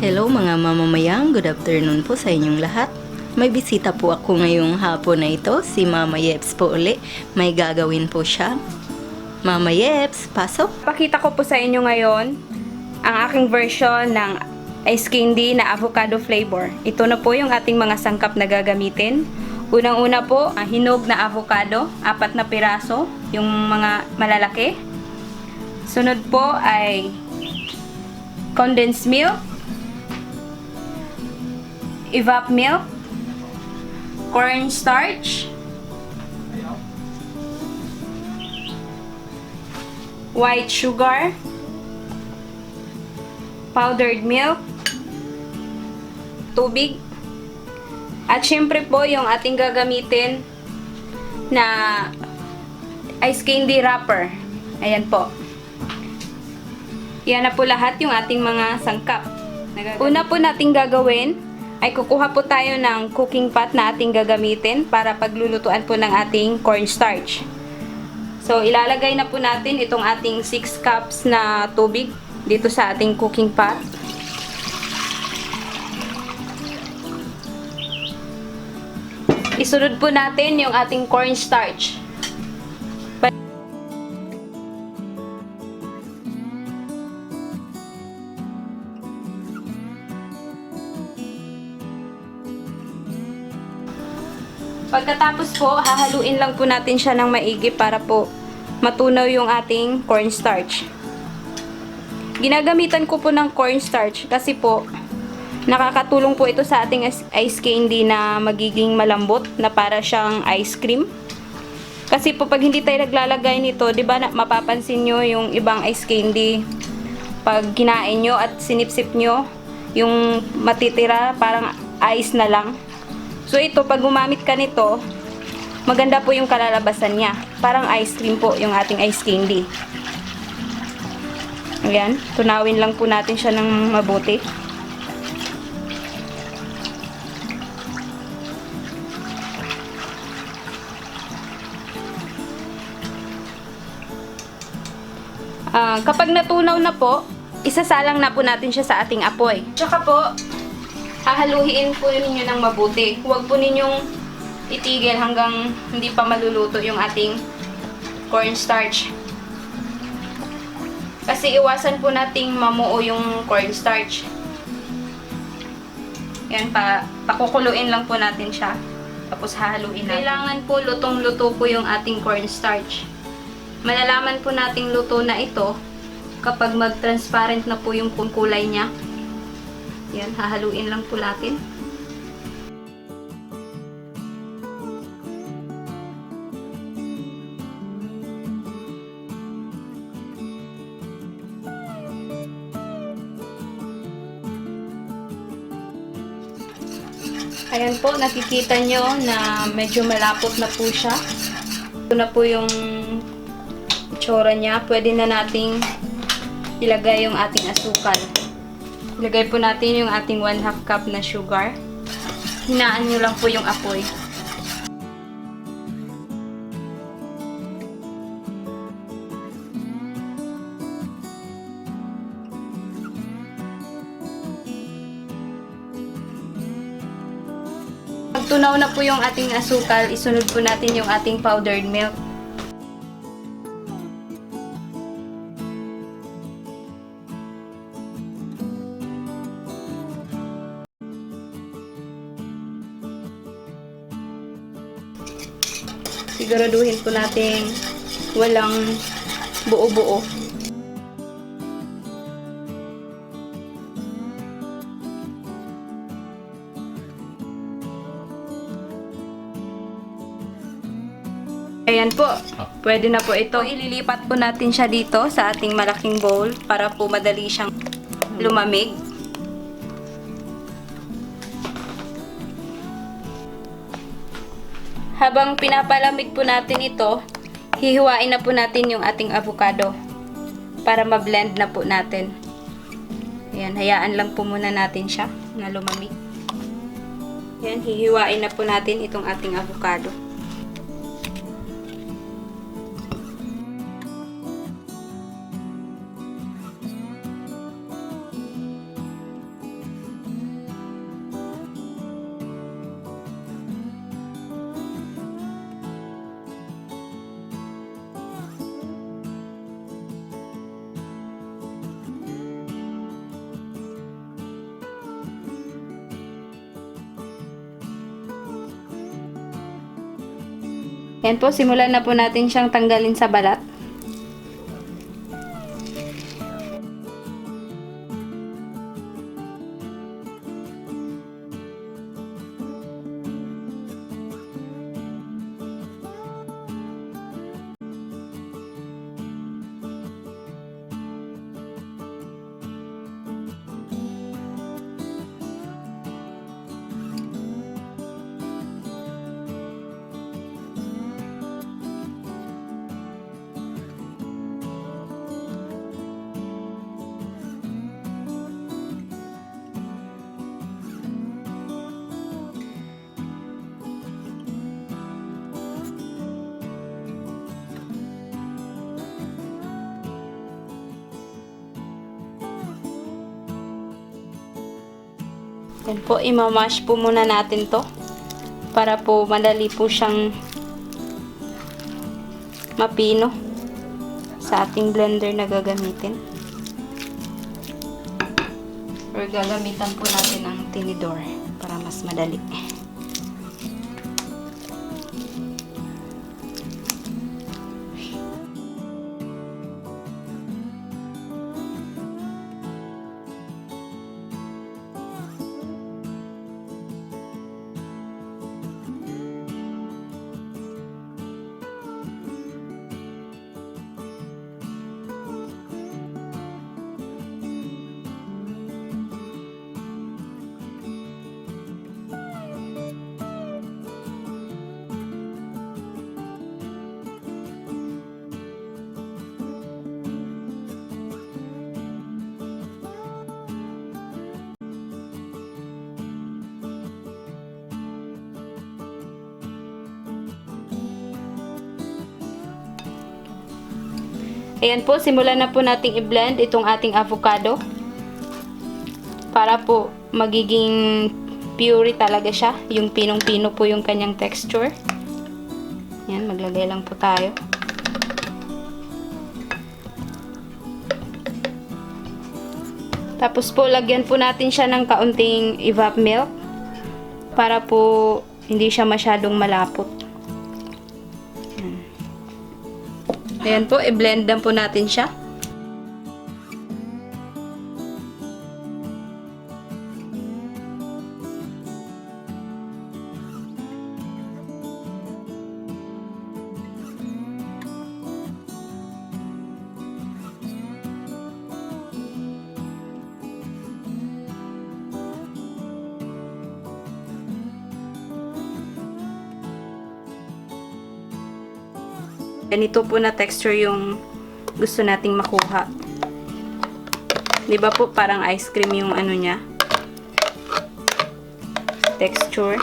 Hello mga mamamayang, good afternoon po sa inyong lahat. May bisita po ako ngayong hapon na ito, si Mama Yeps po uli. May gagawin po siya. Mama Yeps, pasok! Pakita ko po sa inyo ngayon ang aking version ng ice candy na avocado flavor. Ito na po yung ating mga sangkap na gagamitin. Unang-una po, hinog na avocado, 4 na piraso, yung mga malalaki. Sunod po ay condensed milk, evap milk, cornstarch, white sugar, powdered milk, tubig, at syempre po yung ating gagamitin na ice candy wrapper. Ayan po. Yan na po lahat yung ating mga sangkap. Una po nating gagawin ay kukuha po tayo ng cooking pot na ating gagamitin para paglulutuan po ng ating cornstarch. So, ilalagay na po natin itong ating 6 cups na tubig dito sa ating cooking pot. Isunod po natin yung ating cornstarch. Pagkatapos po, hahaluin lang po natin siya ng maigi para po matunaw yung ating cornstarch. Ginagamitan ko po ng cornstarch kasi po nakakatulong po ito sa ating ice candy na magiging malambot na para siyang ice cream. Kasi po pag hindi tayo naglalagay nito, 'di ba, mapapansin nyo yung ibang ice candy pag kinain nyo at sinipsip nyo, yung matitira parang ice na lang. So ito, pag gumamit ka nito, maganda po yung kalalabasan niya. Parang ice cream po yung ating ice candy. Ayan, tunawin lang po natin siya ng mabuti. Kapag natunaw na po, isasalang na po natin siya sa ating apoy. Tsaka po, hahaluin po ninyo ng mabuti. Huwag po ninyong itigil hanggang hindi pa maluluto yung ating cornstarch. Kasi iwasan po nating mamuo yung cornstarch. Yan, pakukuluin lang po natin siya. Tapos hahaluin natin. Kailangan po lutong-luto po yung ating cornstarch. Malalaman po nating luto na ito kapag mag-transparent na po yung kulay niya. Yan, hahaluin lang po natin. Ayan po, nakikita nyo na medyo malapot na po siya. Ito na po yung itsura niya. Pwede na nating ilagay yung ating asukal. Ilagay po natin yung ating 1/2 cup na sugar. Hinaan nyo lang po yung apoy. Pag tunaw na po yung ating asukal, isunod po natin yung ating powdered milk. Siguraduhin po natin walang buo-buo. Ayan po. Pwede na po ito. Ililipat po natin siya dito sa ating malaking bowl para po madali siyang lumamig. Habang pinapalamig po natin ito, hihiwain na po natin yung ating avocado para ma-blend na po natin. Ayan, hayaan lang po muna natin siya na lumamig. Ayan, hihiwain na po natin itong ating avocado. Yan po, simulan na po natin siyang tanggalin sa balat. Yan po, imamash po muna natin to para po madali po siyang mapino sa ating blender na gagamitin. Or gagamitan po natin ang tinidor para mas madali. Ayan po, simulan na po nating i-blend itong ating avocado para po magiging pure talaga siya. Yung pinong-pino po yung kanyang texture. Ayan, maglagay lang po tayo. Tapos po, lagyan po natin siya ng kaunting evap milk para po hindi siya masyadong malapot. Ayan po, i-blend lang po natin siya. Ganito po na texture yung gusto nating makuha. 'Di ba po parang ice cream yung ano niya? Texture.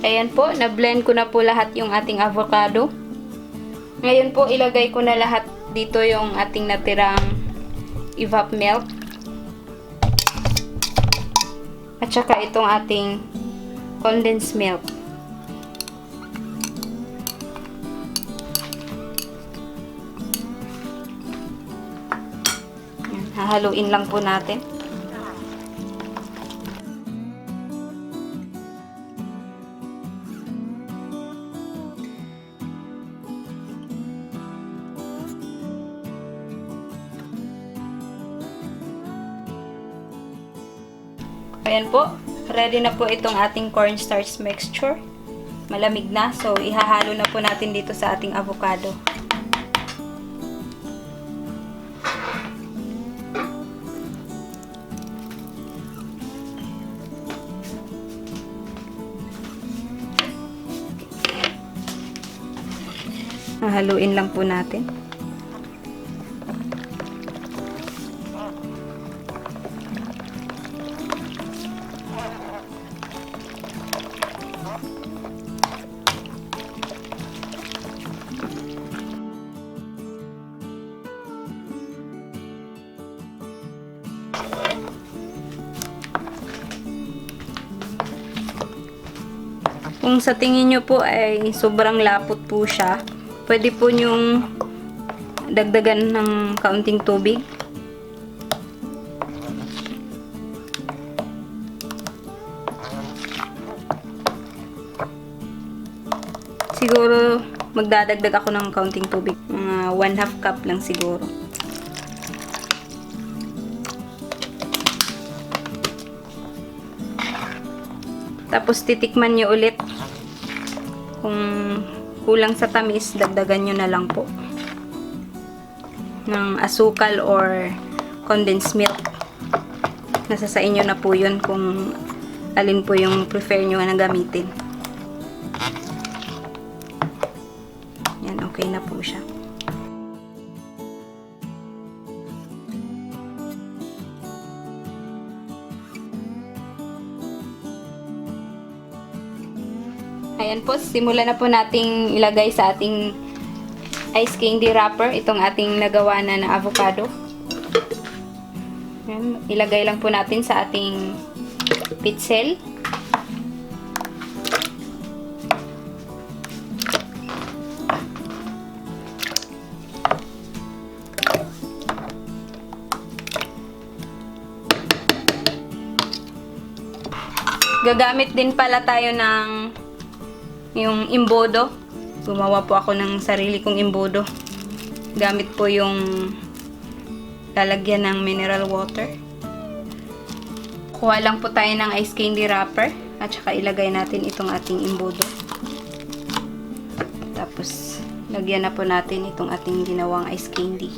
Ayan po, na-blend ko na po lahat yung ating avocado. Ngayon po, ilagay ko na lahat dito yung ating natirang evap milk at saka itong ating condensed milk. Yan, hahaluin lang po natin. Ayan po, ready na po itong ating cornstarch mixture. Malamig na, so ihahalo na po natin dito sa ating avocado. Hahaluin lang po natin. Kung sa tingin nyo po ay sobrang lapot po siya, pwede po nyong dagdagan ng kaunting tubig. Siguro magdadagdag ako ng kaunting tubig. Mga 1/2 cup lang siguro. Tapos titikman nyo ulit. Kung kulang sa tamis, dagdagan nyo na lang po ng asukal or condensed milk. Nasa sa inyo na po yun kung alin po yung prefer nyo na gamitin. Yan, okay na po siya. Ayan po, simulan na po nating ilagay sa ating ice candy wrapper itong ating nagawa na avocado. Ayan, ilagay lang po natin sa ating pitzel. Gagamit din pala tayo ng yung imbodo. Gumawa po ako ng sarili kong imbodo. Gamit po yung lalagyan ng mineral water. Kuha lang po tayo ng ice candy wrapper at saka ilagay natin itong ating imbodo. Tapos lagyan na po natin itong ating ginawang ice candy.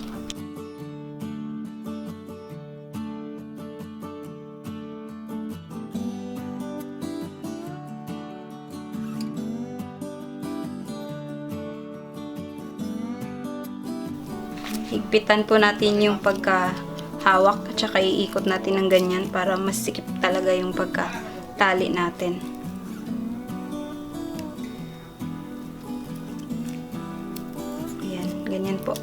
Higpitan po natin yung pagkahawak at saka iikot natin ng ganyan para mas sikip talaga yung pagkatali natin. Ayan, ganyan po.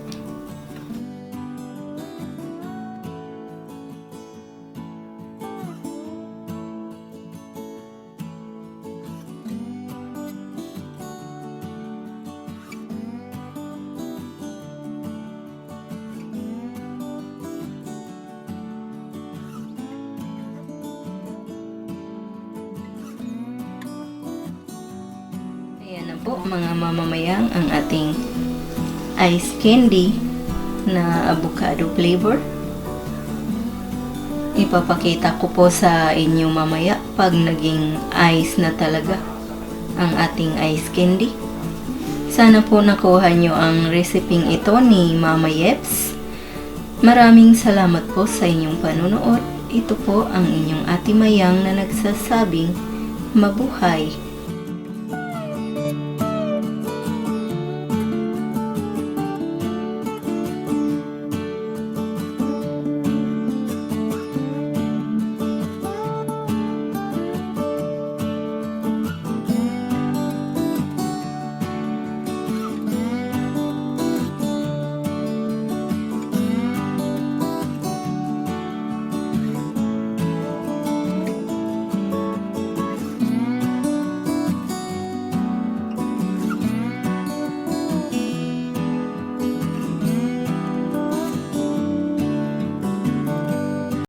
Ayan na po mga mamamayang ang ating ice candy na avocado flavor. Ipapakita ko po sa inyo mamaya pag naging ice na talaga ang ating ice candy. Sana po nakuha nyo ang reseping ito ni Mama Yeps. Maraming salamat po sa inyong panunood. Ito po ang inyong Ate Mayang na nagsasabing mabuhay.